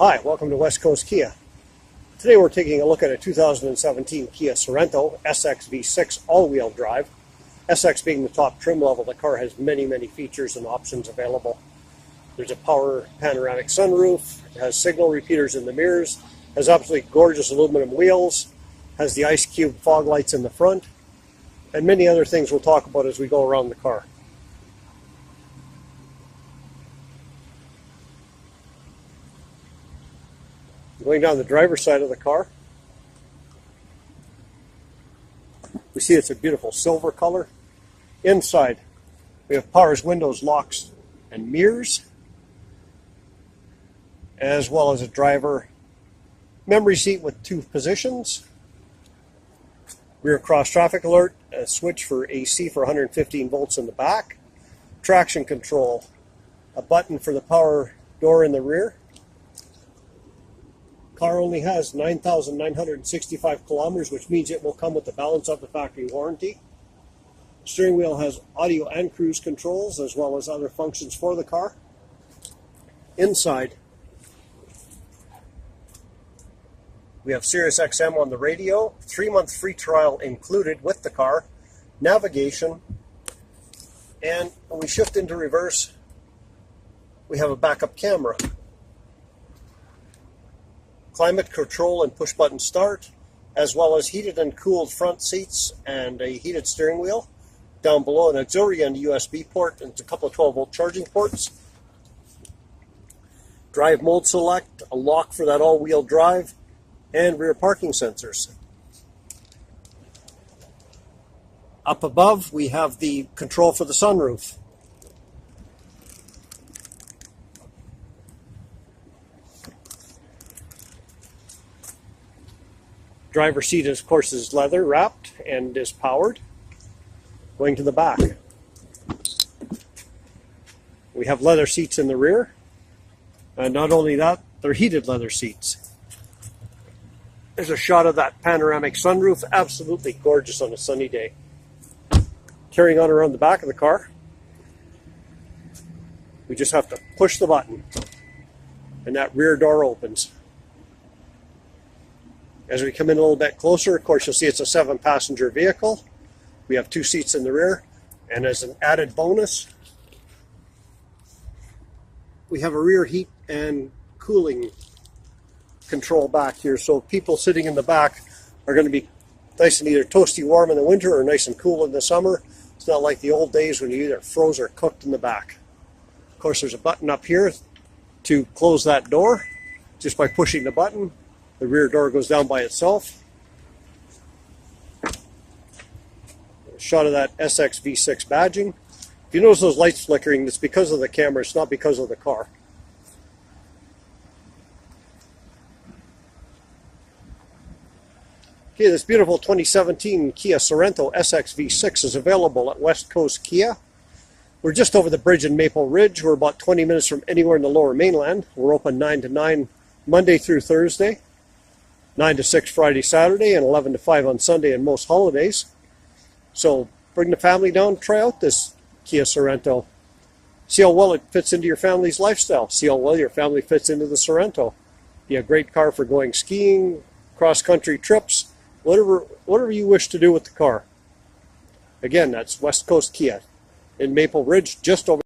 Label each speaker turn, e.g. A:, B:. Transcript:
A: Hi, welcome to West Coast Kia. Today we're taking a look at a 2017 Kia Sorento SX V6 all-wheel drive. SX being the top trim level, the car has many features and options available. There's a power panoramic sunroof, it has signal repeaters in the mirrors, has absolutely gorgeous aluminum wheels, has the ice cube fog lights in the front, and many other things we'll talk about as we go around the car. Going down the driver's side of the car, we see it's a beautiful silver color. Inside, we have powers, windows, locks, and mirrors, as well as a driver memory seat with 2 positions, rear cross traffic alert, a switch for AC for 115 volts in the back, traction control, a button for the power door in the rear. Car only has 9,965 kilometers, which means it will come with the balance of the factory warranty. Steering wheel has audio and cruise controls, as well as other functions for the car. Inside, we have Sirius XM on the radio, 3-month free trial included with the car, navigation, and when we shift into reverse, we have a backup camera. Climate control and push button start, as well as heated and cooled front seats and a heated steering wheel. Down below, an auxiliary and a USB port, and a couple of 12-volt charging ports. Drive mode select, a lock for that all-wheel drive, and rear parking sensors. Up above, we have the control for the sunroof. Driver's seat, of course, is leather wrapped and is powered. Going to the back, we have leather seats in the rear, and not only that, they're heated leather seats. There's a shot of that panoramic sunroof, absolutely gorgeous on a sunny day. Carrying on around the back of the car, we just have to push the button, and that rear door opens. As we come in a little bit closer, of course, you'll see it's a 7-passenger vehicle. We have 2 seats in the rear, and as an added bonus, we have a rear heat and cooling control back here. So people sitting in the back are going to be nice and either toasty warm in the winter or nice and cool in the summer. It's not like the old days when you either froze or cooked in the back. Of course, there's a button up here to close that door. Just by pushing the button, the rear door goes down by itself. A shot of that SX V6 badging. If you notice those lights flickering, it's because of the camera, it's not because of the car. Okay, this beautiful 2017 Kia Sorento SX V6 is available at West Coast Kia. We're just over the bridge in Maple Ridge. We're about 20 minutes from anywhere in the Lower Mainland. We're open 9 to 9 Monday through Thursday, 9 to 6 Friday, Saturday, and 11 to 5 on Sunday and most holidays. So bring the family down, try out this Kia Sorento. See how well it fits into your family's lifestyle. See how well your family fits into the Sorento. Be a great car for going skiing, cross-country trips, whatever you wish to do with the car. Again, that's West Coast Kia in Maple Ridge, just over